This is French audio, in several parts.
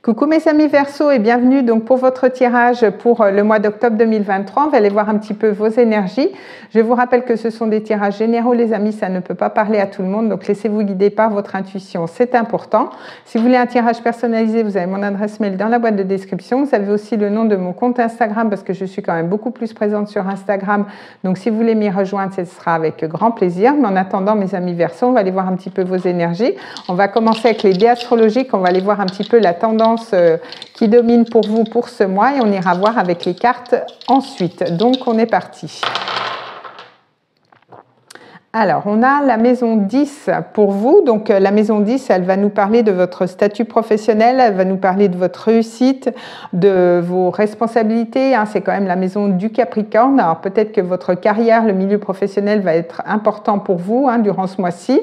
Coucou mes amis Verseau et bienvenue donc pour votre tirage pour le mois d'octobre 2023. On va aller voir un petit peu vos énergies. Je vous rappelle que ce sont des tirages généraux les amis, ça ne peut pas parler à tout le monde, donc laissez-vous guider par votre intuition, c'est important. Si vous voulez un tirage personnalisé, vous avez mon adresse mail dans la boîte de description. Vous avez aussi le nom de mon compte Instagram parce que je suis quand même beaucoup plus présente sur Instagram. Donc si vous voulez m'y rejoindre, ce sera avec grand plaisir. Mais en attendant mes amis Verseau, on va aller voir un petit peu vos énergies. On va commencer avec les dés astrologiques, on va aller voir un petit peu la tendance qui domine pour vous pour ce mois et on ira voir avec les cartes ensuite. Donc on est parti. Alors, on a la maison 10 pour vous. Donc, la maison 10, elle va nous parler de votre statut professionnel, elle va nous parler de votre réussite, de vos responsabilités. C'est quand même la maison du Capricorne. Alors, peut-être que votre carrière, le milieu professionnel va être important pour vous durant ce mois-ci.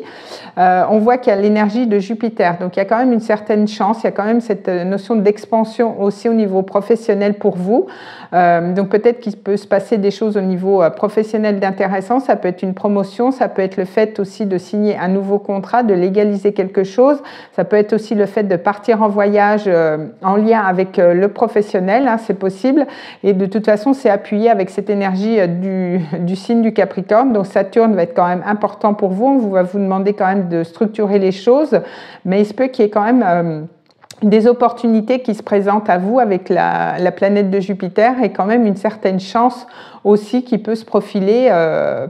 On voit qu'il y a l'énergie de Jupiter. Donc, il y a quand même une certaine chance. Il y a quand même cette notion d'expansion aussi au niveau professionnel pour vous. Donc, peut-être qu'il peut se passer des choses au niveau professionnel d'intéressant. Ça peut être une promotion. Ça peut être le fait aussi de signer un nouveau contrat, de légaliser quelque chose. Ça peut être aussi le fait de partir en voyage en lien avec le professionnel, c'est possible. Et de toute façon, c'est appuyé avec cette énergie du signe du Capricorne. Donc Saturne va être quand même important pour vous. On va vous demander quand même de structurer les choses. Mais il se peut qu'il y ait quand même des opportunités qui se présentent à vous avec la planète de Jupiter et quand même une certaine chance aussi qui peut se profiler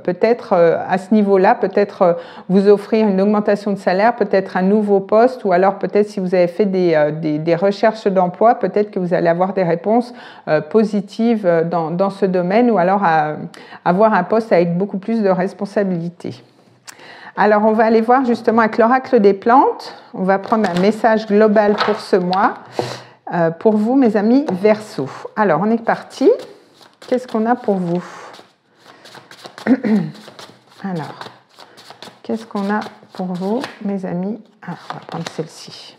peut-être à ce niveau-là, peut-être vous offrir une augmentation de salaire, peut-être un nouveau poste ou alors peut-être si vous avez fait des recherches d'emploi, peut-être que vous allez avoir des réponses positives dans ce domaine ou alors avoir un poste avec beaucoup plus de responsabilités. Alors, on va aller voir justement avec l'oracle des plantes. On va prendre un message global pour ce mois, pour vous, mes amis Verseau. Alors, on est parti. Qu'est-ce qu'on a pour vous? Alors, qu'est-ce qu'on a pour vous, mes amis? On va prendre celle-ci.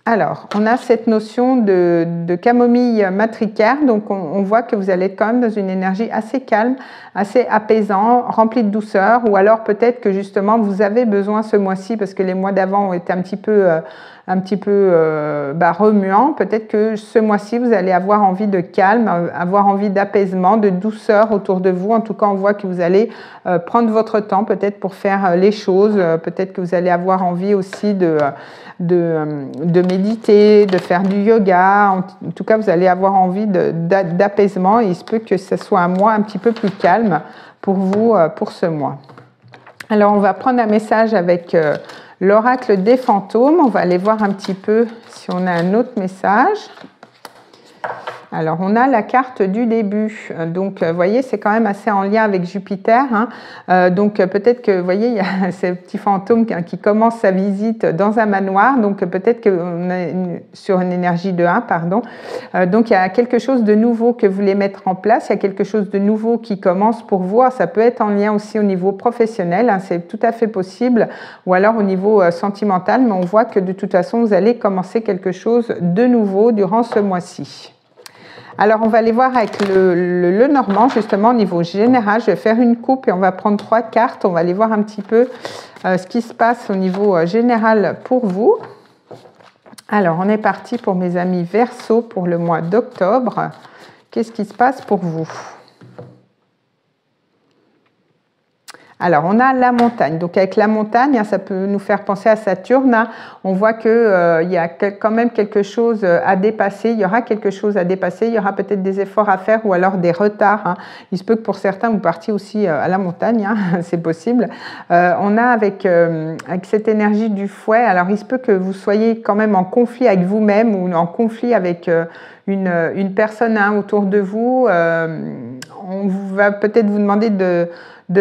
Alors, on a cette notion de camomille matricaire, donc on voit que vous allez être quand même dans une énergie assez calme, assez apaisant, remplie de douceur, ou alors peut-être que justement vous avez besoin ce mois-ci, parce que les mois d'avant ont été un petit peu remuants, peut-être que ce mois-ci vous allez avoir envie de calme, avoir envie d'apaisement, de douceur autour de vous. En tout cas, on voit que vous allez prendre votre temps peut-être pour faire les choses, peut-être que vous allez avoir envie aussi de méditer, de faire du yoga. En tout cas, vous allez avoir envie d'apaisement et il se peut que ce soit un mois un petit peu plus calme pour vous pour ce mois. Alors, on va prendre un message avec l'oracle des fantômes. On va aller voir un petit peu si on a un autre message. Alors, on a la carte du début. Donc, vous voyez, c'est quand même assez en lien avec Jupiter. Donc, peut-être que, vous voyez, il y a ce petit fantôme qui commence sa visite dans un manoir. Donc, peut-être qu'on est sur une énergie de 1, pardon. Donc, il y a quelque chose de nouveau que vous voulez mettre en place. Il y a quelque chose de nouveau qui commence pour vous. Ça peut être en lien aussi au niveau professionnel. C'est tout à fait possible. Ou alors au niveau sentimental. Mais on voit que, de toute façon, vous allez commencer quelque chose de nouveau durant ce mois-ci. Alors, on va aller voir avec le Normand, justement, au niveau général. Je vais faire une coupe et on va prendre 3 cartes. On va aller voir un petit peu ce qui se passe au niveau général pour vous. Alors, on est parti pour mes amis Verseau pour le mois d'octobre. Qu'est-ce qui se passe pour vous ? Alors, on a la montagne. Donc, avec la montagne, ça peut nous faire penser à Saturne. On voit qu'il y a quand même quelque chose à dépasser. Il y aura quelque chose à dépasser. Il y aura peut-être des efforts à faire ou alors des retards. Il se peut que pour certains, vous partiez aussi à la montagne. C'est possible. On a avec cette énergie du fouet. Alors, il se peut que vous soyez quand même en conflit avec vous-même ou en conflit avec une personne autour de vous. On va peut-être vous demander de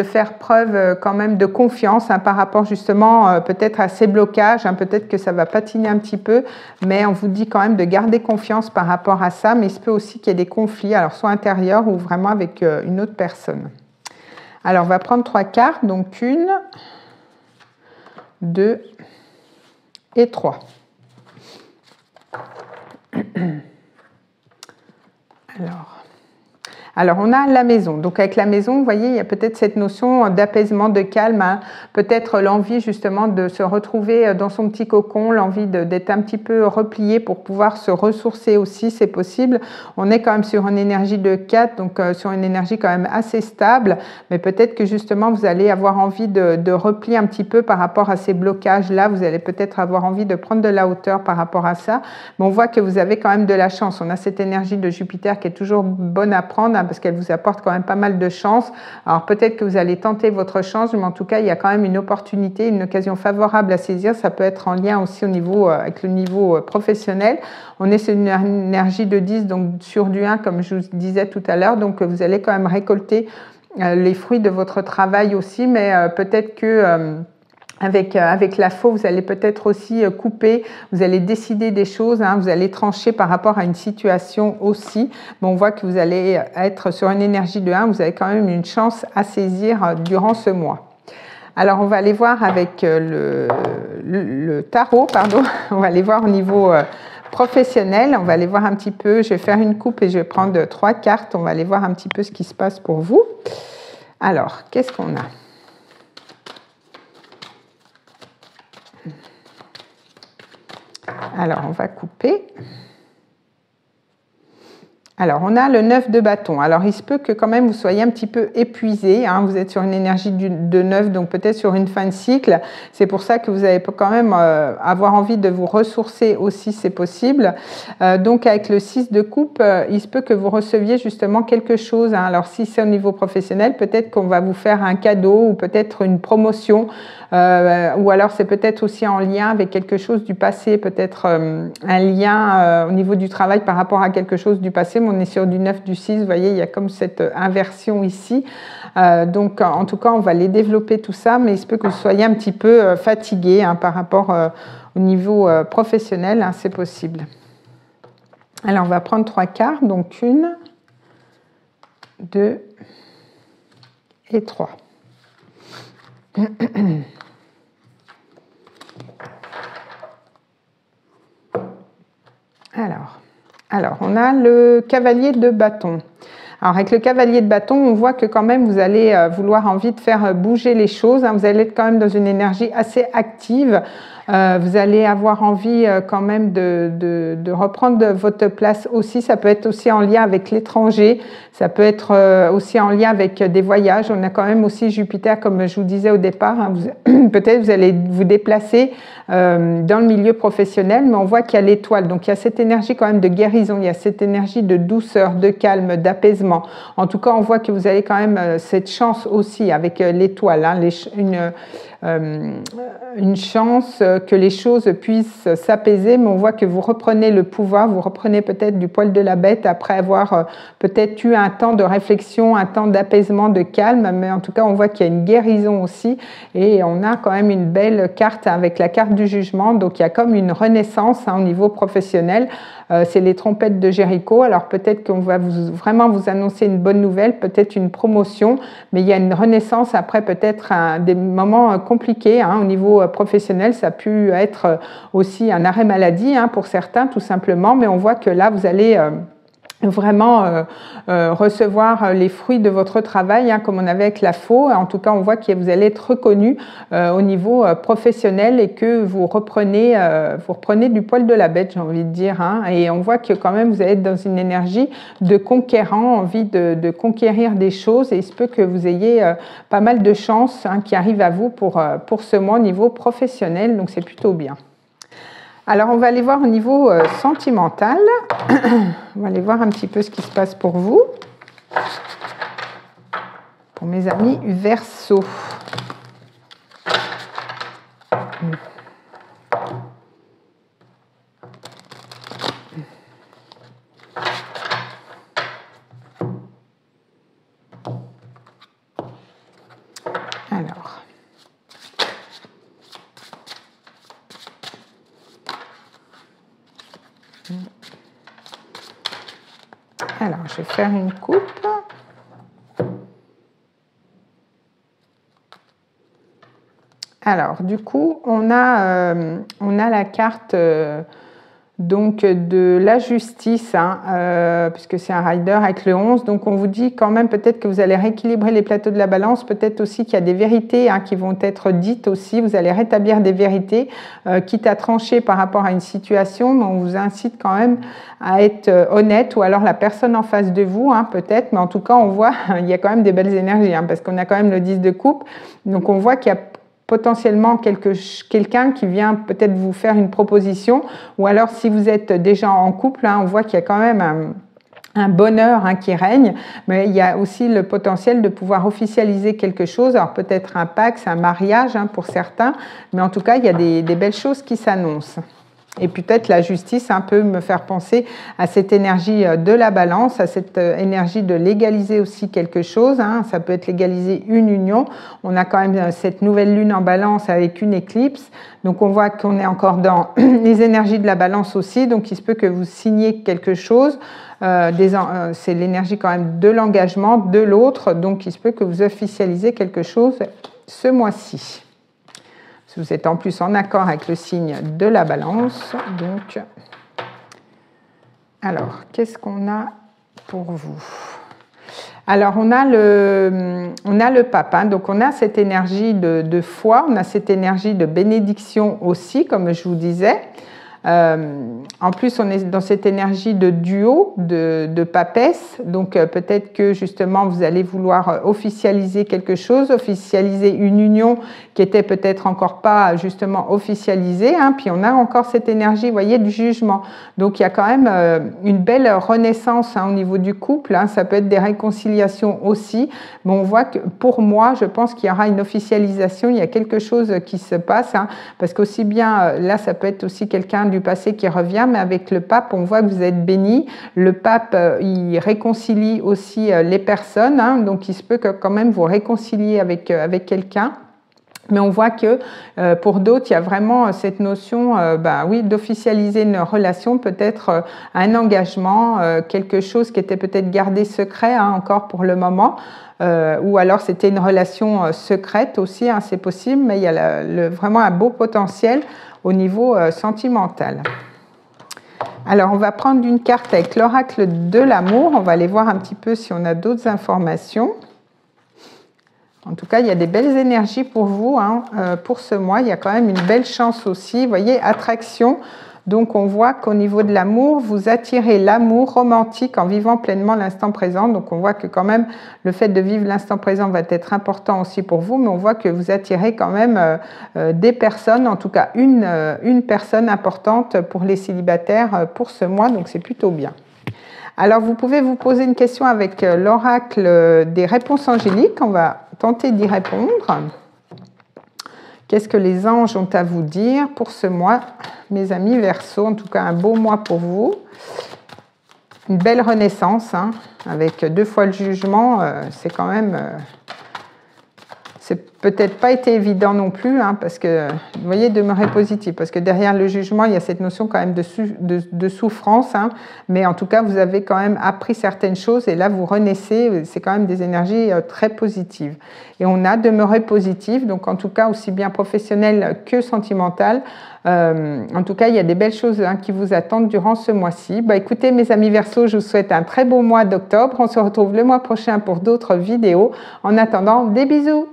faire preuve quand même de confiance par rapport justement peut-être à ces blocages, peut-être que ça va patiner un petit peu, mais on vous dit quand même de garder confiance par rapport à ça, mais il se peut aussi qu'il y ait des conflits, alors soit intérieurs ou vraiment avec une autre personne. Alors on va prendre 3 cartes, donc 1, 2 et 3. Alors, on a la maison. Donc, avec la maison, vous voyez, il y a peut-être cette notion d'apaisement, de calme, hein. Peut-être l'envie justement de se retrouver dans son petit cocon, l'envie d'être un petit peu replié pour pouvoir se ressourcer aussi, c'est possible. On est quand même sur une énergie de 4, donc sur une énergie quand même assez stable, mais peut-être que justement, vous allez avoir envie de replier un petit peu par rapport à ces blocages-là. Vous allez peut-être avoir envie de prendre de la hauteur par rapport à ça. Mais on voit que vous avez quand même de la chance. On a cette énergie de Jupiter qui est toujours bonne à prendre, parce qu'elle vous apporte quand même pas mal de chance. Alors peut-être que vous allez tenter votre chance, mais en tout cas, il y a quand même une opportunité, une occasion favorable à saisir. Ça peut être en lien aussi au niveau, avec le niveau professionnel. On est sur une énergie de 10, donc sur du 1, comme je vous disais tout à l'heure. Donc vous allez quand même récolter les fruits de votre travail aussi, mais peut-être que... Avec la faux, vous allez peut-être aussi couper, vous allez décider des choses, hein, vous allez trancher par rapport à une situation aussi. Mais on voit que vous allez être sur une énergie de 1, vous avez quand même une chance à saisir durant ce mois. Alors, on va aller voir avec le tarot, pardon. On va aller voir au niveau professionnel. On va aller voir un petit peu, je vais faire une coupe et je vais prendre 3 cartes. On va aller voir un petit peu ce qui se passe pour vous. Alors, qu'est-ce qu'on a ? Alors, on va couper. Alors, on a le 9 de bâton. Alors, il se peut que quand même vous soyez un petit peu épuisé, hein. Vous êtes sur une énergie de 9, donc peut-être sur une fin de cycle. C'est pour ça que vous allez quand même avoir envie de vous ressourcer aussi, c'est possible. Donc, avec le 6 de coupe, il se peut que vous receviez justement quelque chose, hein. Alors, si c'est au niveau professionnel, peut-être qu'on va vous faire un cadeau ou peut-être une promotion. Ou alors c'est peut-être aussi en lien avec quelque chose du passé, peut-être un lien au niveau du travail par rapport à quelque chose du passé. Mais on est sur du 9, du 6, vous voyez, il y a comme cette inversion ici. Donc en tout cas, on va les développer tout ça, mais il se peut que vous soyez un petit peu fatigué, hein, par rapport au niveau professionnel, hein, c'est possible. Alors on va prendre 3 cartes, donc 1, 2 et 3. Alors, on a le cavalier de bâton. Alors, avec le cavalier de bâton, on voit que quand même, vous allez vouloir envie de faire bouger les choses, hein. Vous allez être quand même dans une énergie assez active. Vous allez avoir envie quand même de reprendre votre place aussi. Ça peut être aussi en lien avec l'étranger. Ça peut être aussi en lien avec des voyages. On a quand même aussi Jupiter, comme je vous disais au départ, hein. Peut-être vous allez vous déplacer dans le milieu professionnel, mais on voit qu'il y a l'étoile. Donc, il y a cette énergie quand même de guérison. Il y a cette énergie de douceur, de calme, d'apaisement. En tout cas, on voit que vous avez quand même cette chance aussi avec l'étoile, hein, une chance que les choses puissent s'apaiser, mais on voit que vous reprenez le pouvoir, vous reprenez peut-être du poil de la bête après avoir peut-être eu un temps de réflexion, un temps d'apaisement, de calme, mais en tout cas on voit qu'il y a une guérison aussi et on a quand même une belle carte avec la carte du jugement, donc il y a comme une renaissance, hein, au niveau professionnel. C'est les trompettes de Jéricho. Alors peut-être qu'on va vraiment vous annoncer une bonne nouvelle, peut-être une promotion, mais il y a une renaissance après peut-être des moments compliqués, hein, au niveau professionnel. Ça a pu être aussi un arrêt maladie, hein, pour certains tout simplement, mais on voit que là vous allez vraiment recevoir les fruits de votre travail, hein, comme on avait avec la faux. En tout cas, on voit que vous allez être reconnu au niveau professionnel et que vous reprenez du poil de la bête, j'ai envie de dire, hein. Et on voit que quand même vous allez être dans une énergie de conquérant, envie de conquérir des choses, et il se peut que vous ayez pas mal de chances, hein, qui arrivent à vous pour ce mois au niveau professionnel, donc c'est plutôt bien. Alors, on va aller voir au niveau sentimental. On va aller voir un petit peu ce qui se passe pour vous. Pour mes amis Verseau. Alors, je vais faire une coupe. Alors, du coup, on a la carte donc de la justice, puisque c'est un rider avec le 11. Donc on vous dit quand même peut-être que vous allez rééquilibrer les plateaux de la balance, peut-être aussi qu'il y a des vérités qui vont être dites aussi. Vous allez rétablir des vérités, quitte à trancher par rapport à une situation, mais on vous incite quand même à être honnête, ou alors la personne en face de vous, peut-être, mais en tout cas on voit il y a quand même des belles énergies, parce qu'on a quand même le 10 de coupe, donc on voit qu'il y a potentiellement quelqu'un qui vient peut-être vous faire une proposition, ou alors si vous êtes déjà en couple, on voit qu'il y a quand même un bonheur qui règne, mais il y a aussi le potentiel de pouvoir officialiser quelque chose, alors peut-être un pacte, un mariage pour certains, mais en tout cas il y a des belles choses qui s'annoncent. Et peut-être la justice peut me faire penser à cette énergie de la balance, à cette énergie de légaliser aussi quelque chose. Ça peut être légaliser une union. On a quand même cette nouvelle lune en balance avec une éclipse. Donc on voit qu'on est encore dans les énergies de la balance aussi. Donc il se peut que vous signiez quelque chose. C'est l'énergie quand même de l'engagement de l'autre. Donc il se peut que vous officialisez quelque chose ce mois-ci. Si vous êtes en plus en accord avec le signe de la balance. Donc, alors, qu'est-ce qu'on a pour vous? Alors, on a le pape, donc on a cette énergie de foi, on a cette énergie de bénédiction aussi, comme je vous disais. En plus, on est dans cette énergie de duo, de papesse, donc peut-être que justement vous allez vouloir officialiser quelque chose, officialiser une union qui était peut-être encore pas justement officialisée, puis on a encore cette énergie, vous voyez, du jugement. Donc il y a quand même une belle renaissance au niveau du couple, ça peut être des réconciliations aussi, mais on voit que pour moi, je pense qu'il y aura une officialisation, il y a quelque chose qui se passe, parce qu'aussi bien, là ça peut être aussi quelqu'un du passé qui revient, mais avec le pape, on voit que vous êtes bénis. Le pape, il réconcilie aussi les personnes, donc il se peut que quand même vous réconciliez avec quelqu'un. Mais on voit que pour d'autres, il y a vraiment cette notion d'officialiser une relation, peut-être un engagement, quelque chose qui était peut-être gardé secret encore pour le moment. Ou alors c'était une relation secrète aussi, c'est possible, mais il y a vraiment un beau potentiel au niveau sentimental. Alors, on va prendre une carte avec l'oracle de l'amour. On va aller voir un petit peu si on a d'autres informations. En tout cas, il y a des belles énergies pour vous pour ce mois. Il y a quand même une belle chance aussi. Vous voyez, attraction. Donc, on voit qu'au niveau de l'amour, vous attirez l'amour romantique en vivant pleinement l'instant présent. Donc, on voit que quand même, le fait de vivre l'instant présent va être important aussi pour vous, mais on voit que vous attirez quand même des personnes, en tout cas une personne importante pour les célibataires pour ce mois. Donc, c'est plutôt bien. Alors, vous pouvez vous poser une question avec l'oracle des réponses angéliques. On va tenter d'y répondre. Qu'est-ce que les anges ont à vous dire pour ce mois, mes amis Verseau? En tout cas, un beau mois pour vous. Une belle renaissance, avec 2 fois le jugement. C'est quand même... c'est peut-être pas été évident non plus, parce que, vous voyez, demeurer positif, parce que derrière le jugement, il y a cette notion quand même de souffrance, mais en tout cas, vous avez quand même appris certaines choses, et là, vous renaissez, c'est quand même des énergies très positives. Et on a demeuré positif, donc en tout cas, aussi bien professionnel que sentimental. En tout cas, il y a des belles choses qui vous attendent durant ce mois-ci. Écoutez, mes amis Verseau, je vous souhaite un très beau mois d'octobre. On se retrouve le mois prochain pour d'autres vidéos. En attendant, des bisous!